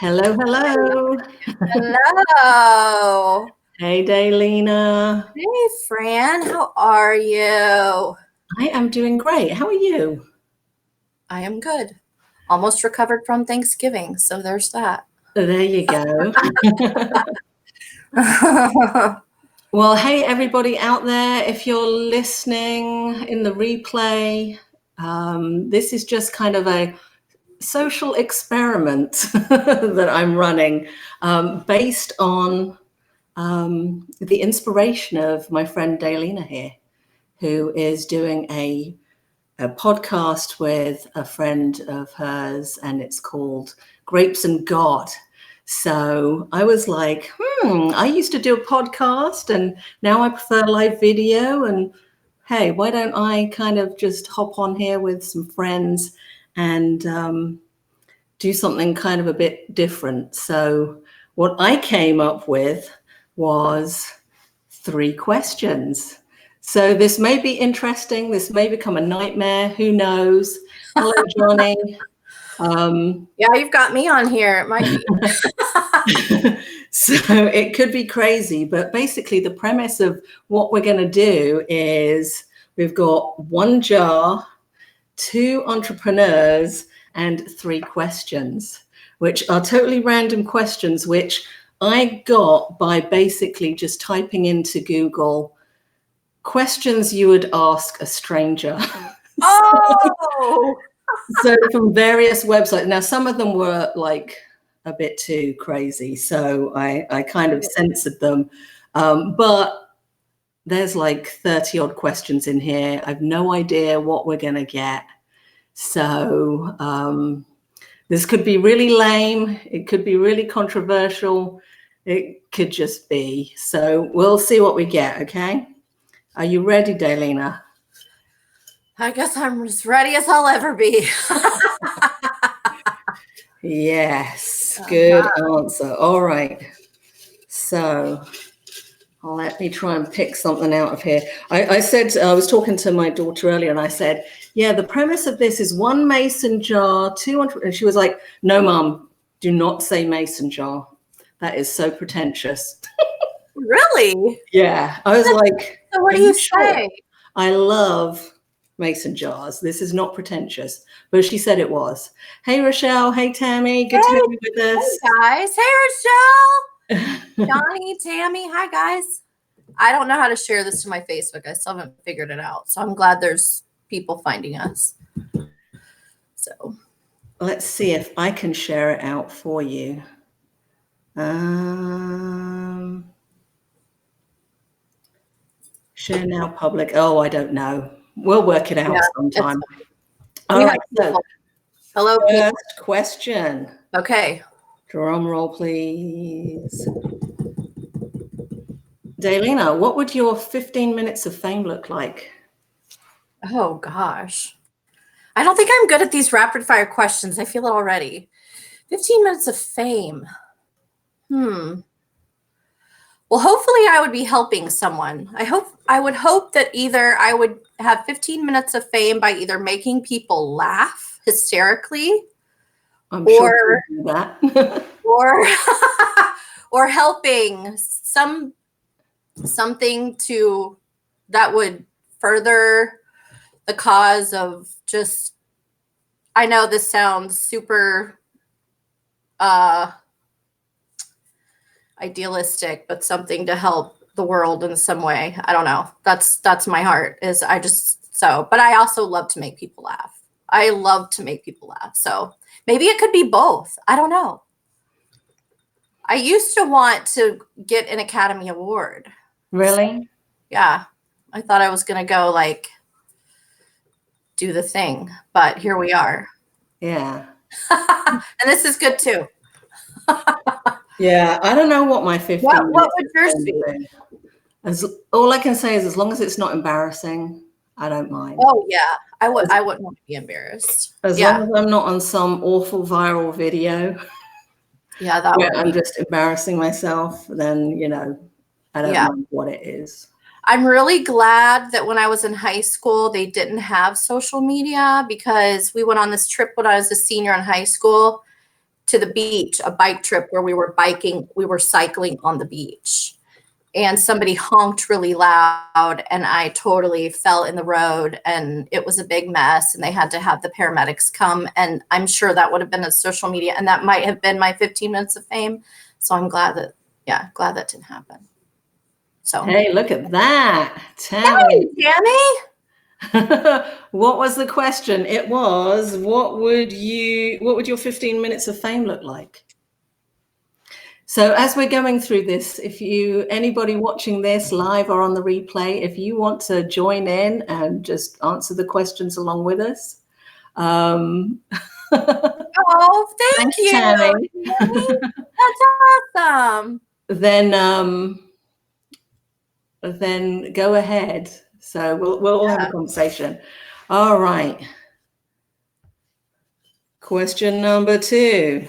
Hello, hello. Hello. Hey, Daylina. Hey, Fran. How are you? I am doing great. How are you? I am good. Almost recovered from Thanksgiving, so there's that. There you go. Well, hey, everybody out there, if you're listening in the replay, this is just kind of a social experiment that I'm running based on the inspiration of my friend Daylina here, who is doing a podcast with a friend of hers, and it's called Grapes and God. So I was like, I used to do a podcast and now I prefer live video. And hey, why don't I kind of just hop on here with some friends and do something kind of a bit different? So what I came up with was 3 questions. So this may be interesting. This may become a nightmare. Who knows? Hello, Johnny. Yeah, you've got me on here. It might be. So it could be crazy, but basically the premise of what we're going to do is we've got 1 jar, 2 entrepreneurs, and 3 questions, which are totally random questions, which I got by basically just typing into Google questions you would ask a stranger. Oh! So from various websites. Now, some of them were like a bit too crazy, so I kind of censored them. But there's like 30 odd questions in here. I've no idea what we're going to get. So this could be really lame. It could be really controversial. It could just be. So we'll see what we get, okay? Are you ready, Daylina? I guess I'm as ready as I'll ever be. Yes, good answer. All right. So let me try and pick something out of here. I said, I was talking to my daughter earlier and I said, yeah, the premise of this is 1 mason jar, 200. And she was like, no, Mom, do not say mason jar. That is so pretentious. Really? Yeah. I was like, so what do you say? I love mason jars. This is not pretentious, but she said it was. Hey, Rochelle. Hey, Tammy. Good to have you with us. Hey, guys. Hey, Rochelle. Johnny, Tammy. Hi, guys. I don't know how to share this to my Facebook. I still haven't figured it out. So I'm glad there's people finding us. So let's see if I can share it out for you. Share now public. Oh, I don't know. We'll work it out sometime. All right. So, hello. First question. Okay. Drum roll, please. Daylina, what would your 15 minutes of fame look like? Oh, gosh. I don't think I'm good at these rapid fire questions. I feel it already. 15 minutes of fame. Well, hopefully I would be helping someone. I would hope that either I would have 15 minutes of fame by either making people laugh hysterically, I'm sure you do that. or helping something that would further the cause of just, I know this sounds super idealistic, but something to help the world in some way. I don't know. That's my heart but I also love to make people laugh. I love to make people laugh. So maybe it could be both. I don't know. I used to want to get an Academy Award. Really? Yeah. I thought I was going to go do the thing, but here we are. Yeah. And this is good too. Yeah, I don't know what my 15 What would yours be? All I can say is as long as it's not embarrassing, I don't mind. Oh yeah, I wouldn't want to be embarrassed. As long as I'm not on some awful viral video. Yeah, that would I'm just embarrassing myself, then I don't mind what it is. I'm really glad that when I was in high school, they didn't have social media, because we went on this trip when I was a senior in high school, to the beach, a bike trip where we were cycling on the beach. And somebody honked really loud and I totally fell in the road and it was a big mess and they had to have the paramedics come. And I'm sure that would have been on social media and that might have been my 15 minutes of fame. So I'm glad that didn't happen. So hey, look at that. Tammy. Tammy. What was the question? It was, what would your 15 minutes of fame look like? So as we're going through this, anybody watching this live or on the replay, if you want to join in and just answer the questions along with us. Oh, thank Thanks, you. Tammy. That's awesome. Then go ahead. So we'll all have a conversation. All right. Question number 2.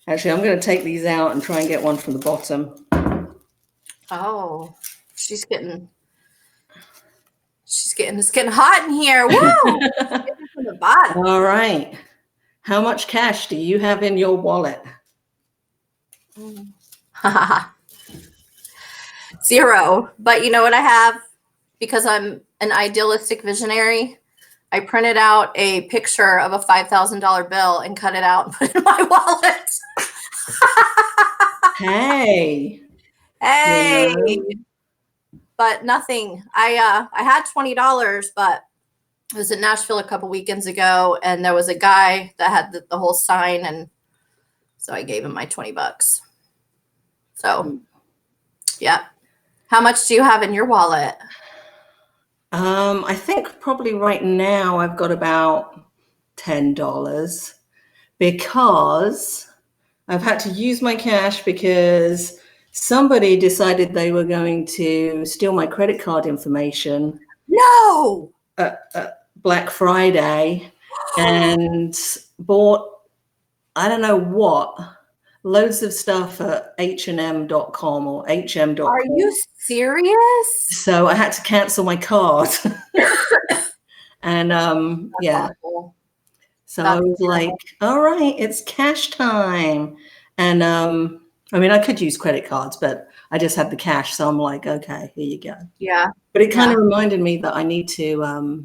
Actually, I'm going to take these out and try and get one from the bottom. Oh, it's getting hot in here. Woo! From the bottom. All right. How much cash do you have in your wallet? 0. But you know what I have? Because I'm an idealistic visionary, I printed out a picture of a $5,000 bill and cut it out and put it in my wallet. Hey. Hey. But nothing. I had $20, but I was in Nashville a couple weekends ago and there was a guy that had the whole sign and so I gave him my $20. So, yeah. How much do you have in your wallet? I think probably right now I've got about $10 because I've had to use my cash because somebody decided they were going to steal my credit card information. No! Black Friday and bought, I don't know what, loads of stuff at H&M.com or HM.com. Are you serious? So I had to cancel my card. And yeah. Awful. So I was like, all right, it's cash time. And I mean, I could use credit cards, but I just had the cash. So I'm like, okay, here you go. Yeah. But it kind of reminded me that I need to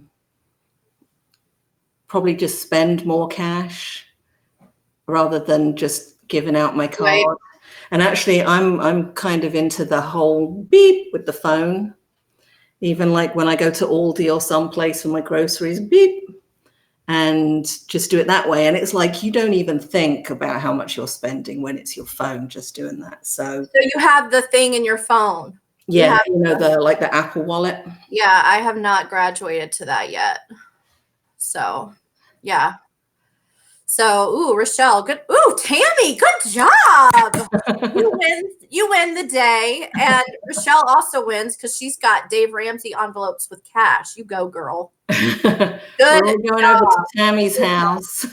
probably just spend more cash rather than just giving out my card. Right. And actually, I'm kind of into the whole beep with the phone. Even like when I go to Aldi or someplace for my groceries, beep, and just do it that way. And it's like you don't even think about how much you're spending when it's your phone just doing that. So you have the thing in your phone. Yeah, the Apple Wallet. Yeah, I have not graduated to that yet. So, yeah. So, Rochelle, good. Tammy, good job. You win the day. And Rochelle also wins because she's got Dave Ramsey envelopes with cash. You go, girl. Good. We're all going over to Tammy's house.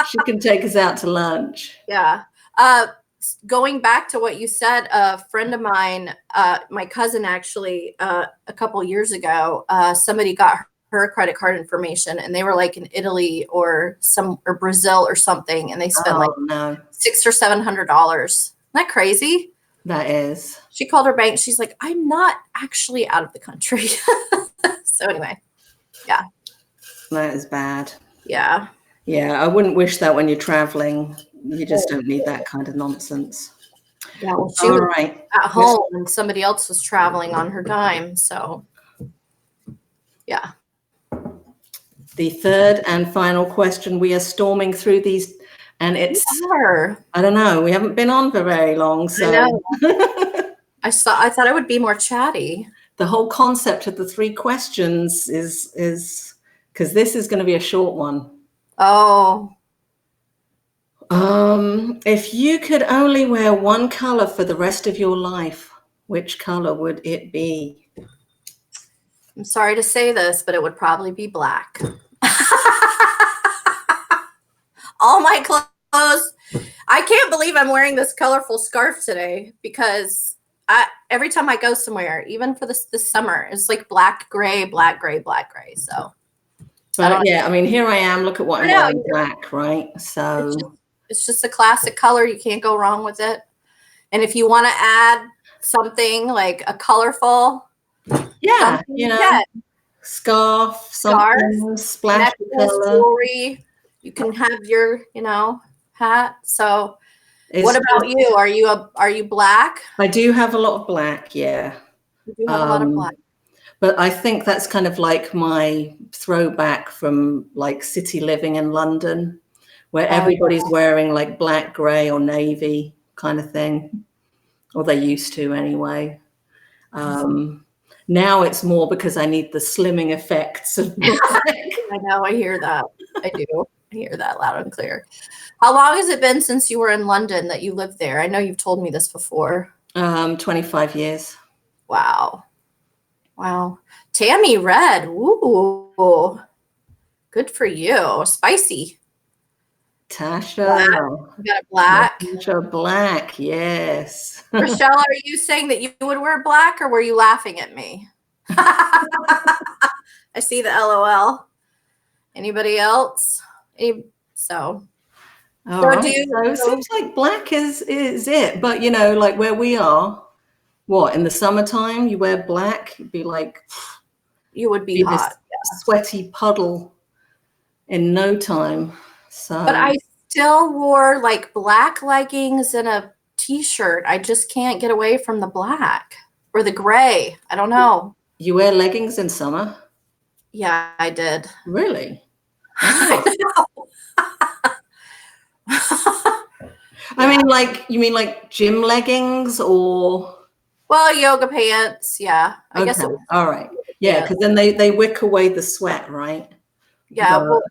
She can take us out to lunch. Yeah. Going back to what you said, a friend of mine, my cousin actually, a couple years ago, somebody got her credit card information and they were like in Italy or Brazil or something. And they spent $600 or $700. Isn't that crazy? That is. She called her bank. She's like, I'm not actually out of the country. So anyway, yeah. That is bad. Yeah. Yeah. I wouldn't wish that when you're traveling. You just don't need that kind of nonsense. Yeah. Well, she was at home and somebody else was traveling on her dime. So yeah. The third and final question. We are storming through these, and it's I don't know. We haven't been on for very long, so I thought I would be more chatty. The whole concept of the 3 questions is because this is going to be a short one. Oh. If you could only wear one color for the rest of your life, which color would it be? I'm sorry to say this, but it would probably be black. All my clothes. I can't believe I'm wearing this colorful scarf today because every time I go somewhere, even for this summer, it's like black, gray, black, gray, black, gray. So But yeah, I mean, here I am. Look at what I'm wearing, black, right? So it's just a classic color. You can't go wrong with it. And if you want to add something like a colorful, yeah, you know, scarf, something, splash color, jewelry. You can have your, you know, hat. So, what about you? Are you black? I do have a lot of black. Yeah, you do have a lot of black. But I think that's kind of like my throwback from like city living in London, where everybody's wearing like black, gray, or navy kind of thing, or they used to anyway. Now it's more because I need the slimming effects of black. I know, I hear that. I do. I hear that loud and clear. How long has it been since you were in London that you lived there? I know you've told me this before. 25 years. Wow. Wow. Tammy Red. Ooh. Good for you. Spicy. Tasha. You got a black. Tasha black, yes. Rochelle, are you saying that you would wear black, or were you laughing at me? I see the LOL. Anybody else? So it seems like black is it. But you know, like where we are, what, in the summertime you wear black, you'd be like, you would be hot. Sweaty puddle in no time. So but I still wore like black leggings and a t-shirt. I just can't get away from the black or the gray. I don't know. You wear leggings in summer? Yeah, I did. Really? I know. I mean, like, you mean like gym leggings or? Well, yoga pants. Yeah. I guess. All right. Yeah. Because then they wick away the sweat, right? Yeah. Well,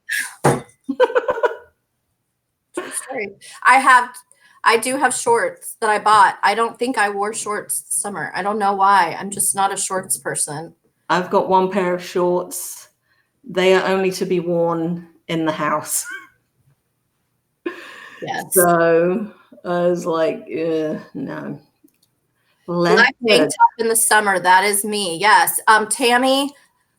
sorry. I do have shorts that I bought. I don't think I wore shorts this summer. I don't know why. I'm just not a shorts person. I've got one pair of shorts. They are only to be worn in the house. Yes. So I was like, no. Black tank top in the summer. That is me. Yes. Tammy,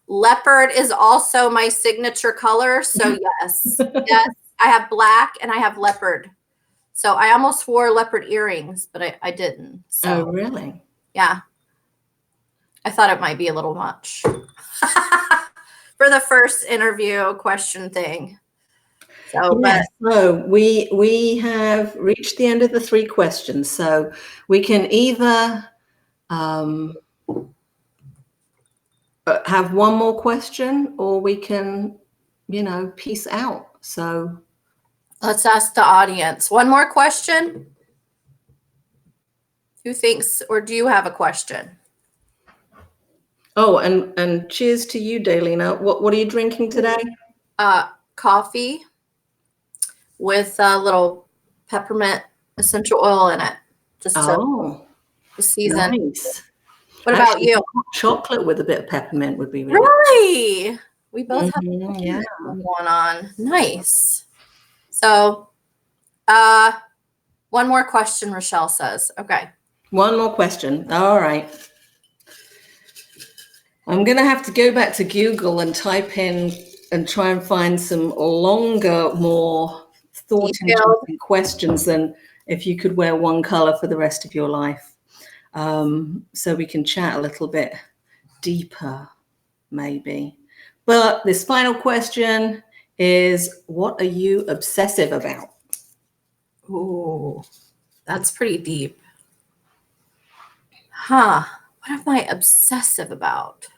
leopard is also my signature color. So yes. Yes. I have black and I have leopard. So I almost wore leopard earrings, but I didn't. So, oh, really? Yeah. I thought it might be a little much for the first interview question thing. So, so we have reached the end of the 3 questions. So we can either have one more question, or we can, you know, peace out. So let's ask the audience one more question. Who thinks, or do you have a question? Oh, and cheers to you, Daylina. What are you drinking today? Coffee with a little peppermint essential oil in it. Just to season. Nice. What about you? Chocolate with a bit of peppermint would be really. We both have going on. Nice. So, one more question, Rochelle says. Okay. One more question. All right. I'm going to have to go back to Google and type in and try and find some longer, more thought-involving questions than if you could wear one color for the rest of your life. So we can chat a little bit deeper, maybe. But this final question is, what are you obsessive about? Ooh, that's pretty deep. Huh. What am I obsessive about?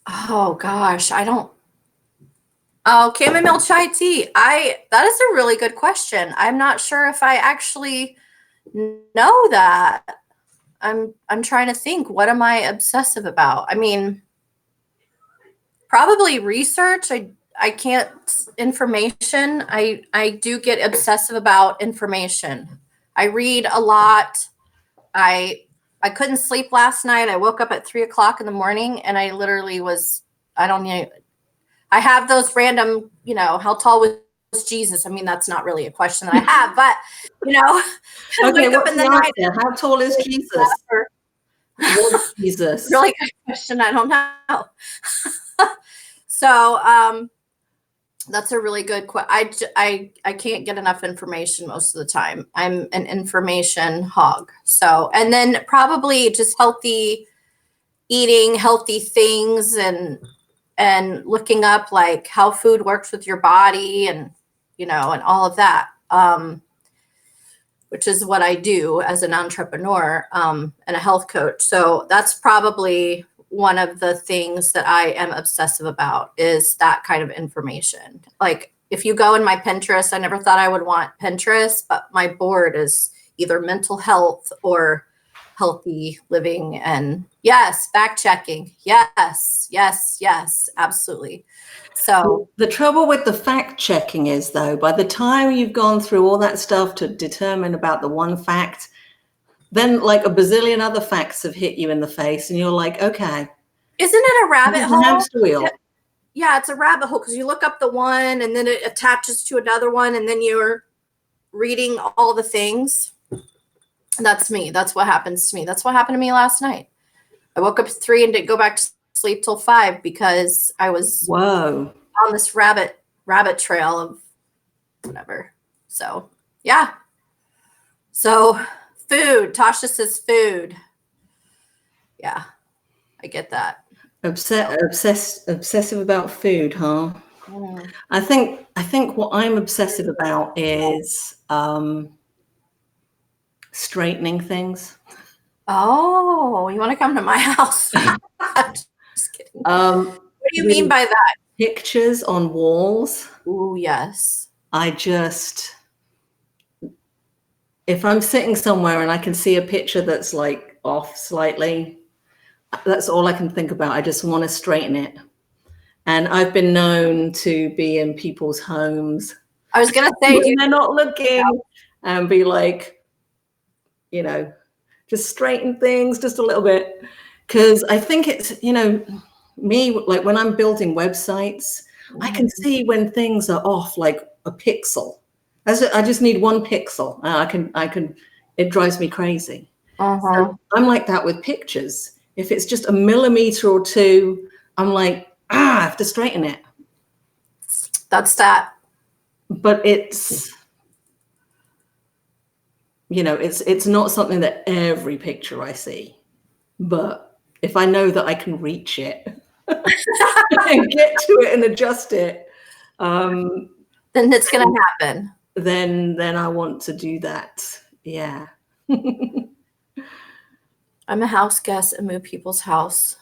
Oh gosh, I don't. Oh, chamomile chai tea. That is a really good question. I'm not sure if I actually know that. I'm trying to think, what am I obsessive about? I mean, probably research. I can't information. I do get obsessive about information. I read a lot. I couldn't sleep last night. I woke up at 3:00 in the morning and I literally was, I don't know. I have those random, you know, how tall was Jesus? I mean, that's not really a question that I have, but you know, okay, what's the answer? How tall is Jesus? Lord Jesus. Really good question. I don't know. So that's a really good question. I can't get enough information most of the time. I'm an information hog. So, and then probably just healthy eating, healthy things, and looking up like how food works with your body, and and all of that. Which is what I do as an entrepreneur and a health coach. So that's probably one of the things that I am obsessive about, is that kind of information. Like if you go in my Pinterest, I never thought I would want Pinterest, but my board is either mental health or healthy living. And yes, fact checking. Yes, yes, yes, absolutely. So the trouble with the fact checking is, though, by the time you've gone through all that stuff to determine about the one fact, then like a bazillion other facts have hit you in the face, and you're like, okay. Isn't it a rabbit hole? Hamster wheel. Yeah, it's a rabbit hole, because you look up the one and then it attaches to another one, and then you're reading all the things. That's me. That's what happens to me. That's what happened to me last night. I woke up at 3 and didn't go back to sleep till 5 because I was on this rabbit trail of whatever. So yeah. So food. Tasha says food. Yeah, I get that. Obsessive about food, huh? Mm. I think what I'm obsessive about is straightening things. Oh, you want to come to my house? Just kidding. What do you mean by that? Pictures on walls. Ooh, yes. If I'm sitting somewhere and I can see a picture that's like off slightly, that's all I can think about. I just want to straighten it. And I've been known to be in people's homes. I was going to say, they're not looking, and be like, just straighten things just a little bit. Because I think it's, me, like when I'm building websites, I can see when things are off like a pixel. I just need one pixel. It drives me crazy. So I'm like that with pictures. If it's just a millimeter or two, I'm like, I have to straighten it. That's that. But it's, it's not something that every picture I see. But if I know that I can reach it and get to it and adjust it, then it's going to happen. Then I want to do that. Yeah. I'm a house guest and move people's house.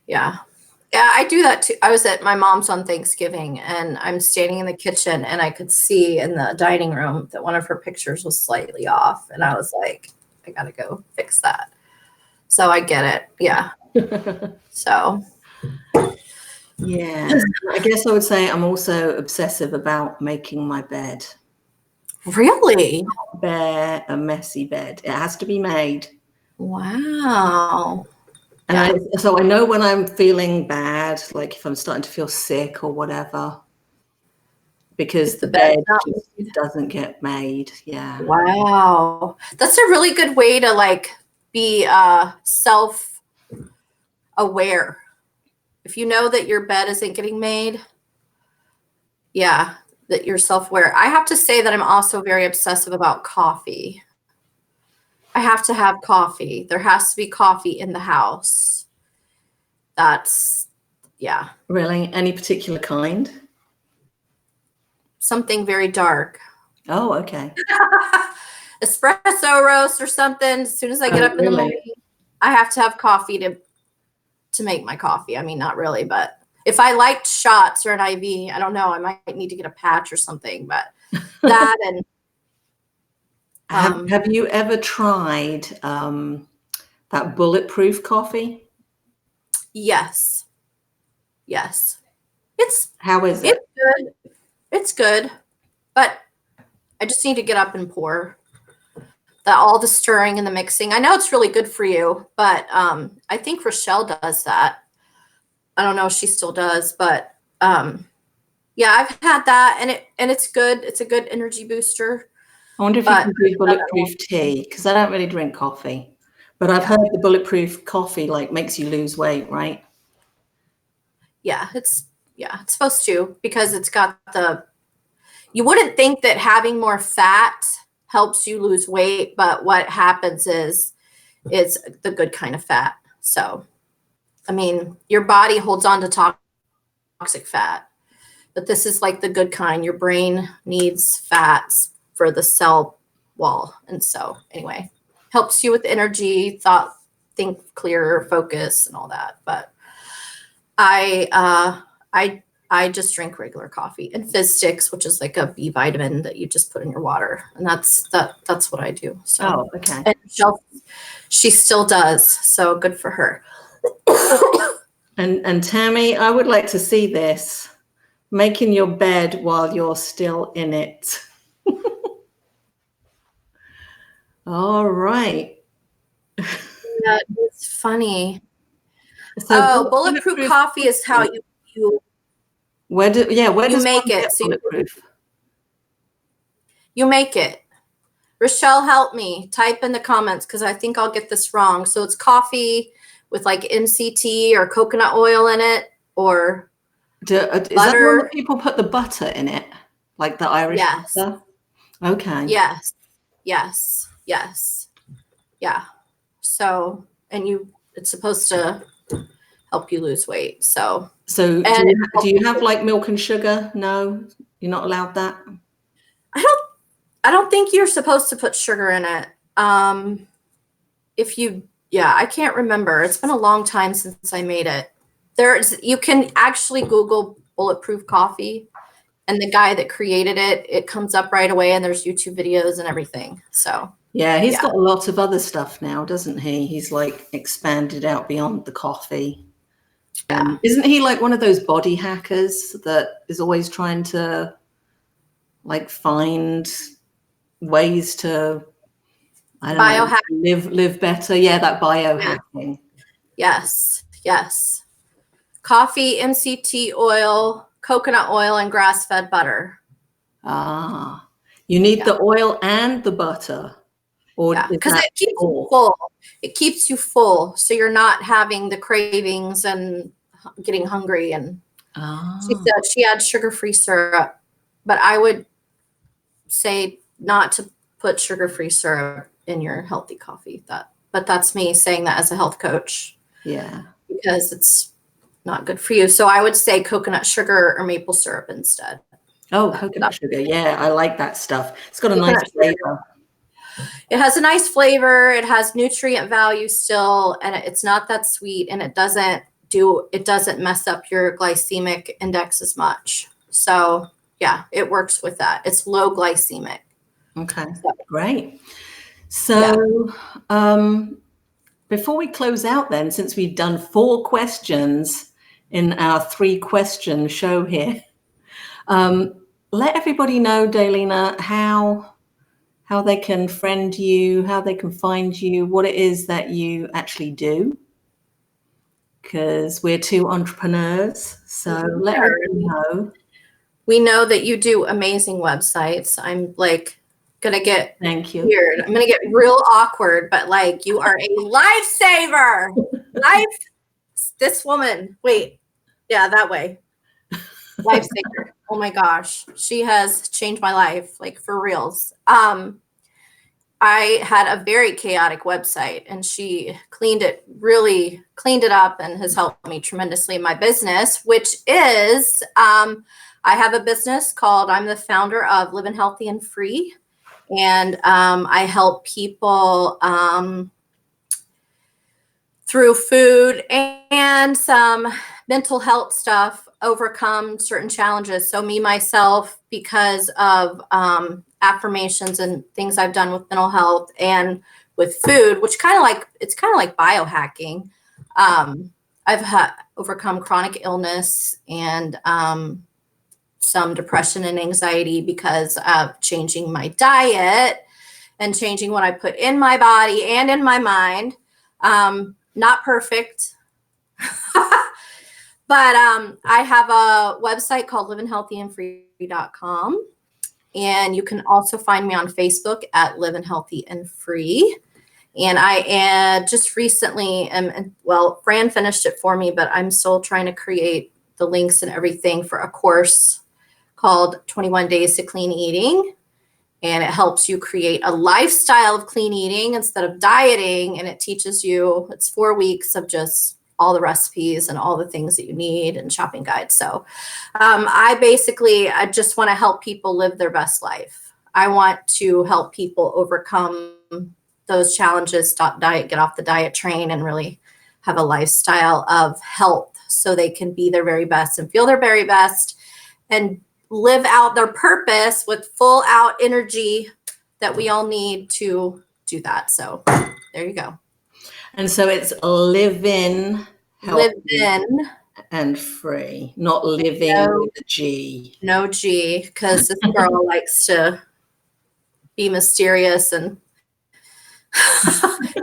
Yeah. Yeah, I do that too. I was at my mom's on Thanksgiving, and I'm standing in the kitchen, and I could see in the dining room that one of her pictures was slightly off. And I was like, I got to go fix that. So I get it. Yeah. So. Yeah. I guess I would say I'm also obsessive about making my bed. Really? A messy bed. It has to be made. Wow. And so I know when I'm feeling bad, like if I'm starting to feel sick or whatever, because the bed just doesn't get made. Yeah. Wow. That's a really good way to like be self-aware. If you know that your bed isn't getting made, that you're self-aware. I have to say that I'm also very obsessive about coffee. I have to have coffee. There has to be coffee in the house. That's, yeah. Really? Any particular kind? Something very dark. Oh, okay. Espresso roast or something. As soon as I get up in the morning, I have to have coffee to make my coffee. I mean, not really, but if I liked shots or an IV, I don't know, I might need to get a patch or something, but that and have you ever tried that bulletproof coffee? Yes. How is it? It's good. It's good, but I just need to get up and pour. All the stirring and the mixing. I know it's really good for you, but I think Rochelle does that. I don't know if she still does, but I've had that, and it's good. It's a good energy booster. I wonder if you can do bulletproof tea, because I don't really drink coffee. But I've heard the bulletproof coffee like makes you lose weight, right? Yeah, it's supposed to, because it's got you wouldn't think that having more fat helps you lose weight, but what happens is it's the good kind of fat. So, I mean, your body holds on to toxic fat, but this is like the good kind. Your brain needs fats for the cell wall. And so anyway, helps you with energy, think clearer, focus and all that. But I just drink regular coffee and Fizz Sticks, which is like a B vitamin that you just put in your water, and that's what I do. So, Oh, okay. and she still does, so good for her. And Tammy, I would like to see this, making your bed while you're still in it. All right. Yeah, it's funny. So bulletproof coffee is how you where does you one make get it. So bulletproof? you make it. Rochelle, help me. Type in the comments because I think I'll get this wrong. So it's coffee with like MCT or coconut oil in it, or Is that when the people put the butter in it, like the Irish butter? Okay. Yes. Yeah. So, and it's supposed to help you lose weight. So do you have like milk and sugar? No, you're not allowed that. I don't think you're supposed to put sugar in it. I can't remember. It's been a long time since I made it. You can actually Google bulletproof coffee, and the guy that created it comes up right away, and there's YouTube videos and everything. So yeah, he's got a lot of other stuff now, doesn't he? He's like expanded out beyond the coffee. Isn't he like one of those body hackers that is always trying to like find ways to, I don't know, live better? Yeah, that biohacking. Yes. Coffee, MCT oil, coconut oil, and grass-fed butter. Ah, you need the oil and the butter. Because it keeps you full. It keeps you full, so you're not having the cravings and getting hungry. And she said she adds sugar-free syrup, but I would say not to put sugar-free syrup in your healthy coffee. But that's me saying that as a health coach. Yeah, because it's not good for you. So I would say coconut sugar or maple syrup instead. Oh, coconut sugar. Yeah, I like that stuff. It's got a nice flavor. It has a nice flavor. It has nutrient value still, and it's not that sweet, and it doesn't mess up your glycemic index as much. So yeah, it works with that. It's low glycemic. Okay, great. So before we close out then, since we've done 4 questions in our 3-question show here, let everybody know, Daylina, how they can friend you, how they can find you, what it is that you actually do. Because we're 2 entrepreneurs, so let everyone know. We know that you do amazing websites. I'm like gonna get weird. I'm gonna get real awkward, but like you are a lifesaver. This woman. Wait, yeah, that way. Lifesaver. Oh my gosh, she has changed my life, like for reals. I had a very chaotic website, and she cleaned it up and has helped me tremendously in my business, which is I have a business called, I'm the founder of Living Healthy and Free. And I help people through food and some mental health stuff overcome certain challenges. So myself, because of affirmations and things I've done with mental health and with food, which it's kind of like biohacking. I've overcome chronic illness and some depression and anxiety because of changing my diet and changing what I put in my body and in my mind. Not perfect, but I have a website called livinghealthyandfree.com. And you can also find me on Facebook at Living Healthy and Free. And I just recently well, Fran finished it for me, but I'm still trying to create the links and everything for a course called 21 Days to Clean Eating. And it helps you create a lifestyle of clean eating instead of dieting. And it teaches you, it's 4 weeks of just all the recipes and all the things that you need and shopping guides. So I just want to help people live their best life. I want to help people overcome those challenges, stop diet, get off the diet train, and really have a lifestyle of health so they can be their very best and feel their very best and live out their purpose with full out energy that we all need to do that. So there you go. And so it's living, Live healthy, in, and free, not living with a G. no G, because this girl likes to be mysterious and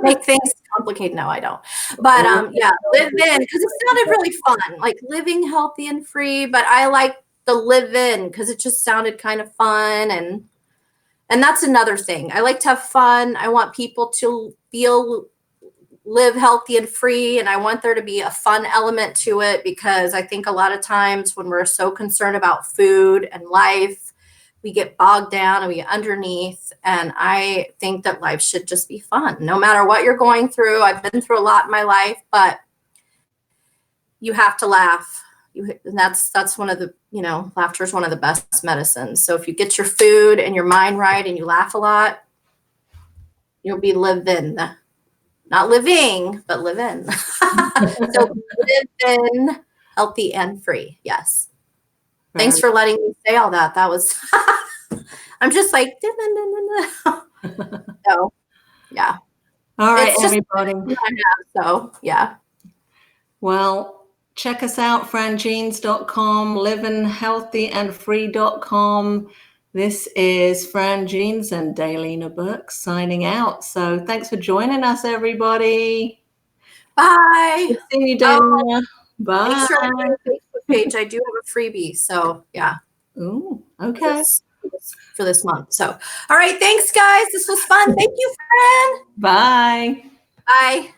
make things complicated. No, I don't. But yeah, live in, because it sounded really fun, like living healthy and free. But I like the live in because it just sounded kind of fun, and that's another thing. I like to have fun. I want people to live healthy and free, and I want there to be a fun element to it, because I think a lot of times when we're so concerned about food and life, we get bogged down and we get underneath. And I think that life should just be fun, no matter what you're going through. I've been through a lot in my life, but you have to laugh. And that's one of the, laughter is one of the best medicines. So if you get your food and your mind right and you laugh a lot, you'll be living, not living, but live in. So live in, healthy and free. Yes. Thanks for letting me say all that. That was, I'm just like, so yeah. All right, It's everybody. So yeah. Well, check us out, franjeans.com, livinghealthyandfree.com. This is Fran Jeans and Daylina Burke signing out. So thanks for joining us, everybody. Bye. Good seeing you, Daylina. Bye. Make sure on my Facebook page, I do have a freebie. So yeah. Ooh, okay. For this month. So, all right. Thanks, guys. This was fun. Thank you, Fran. Bye. Bye.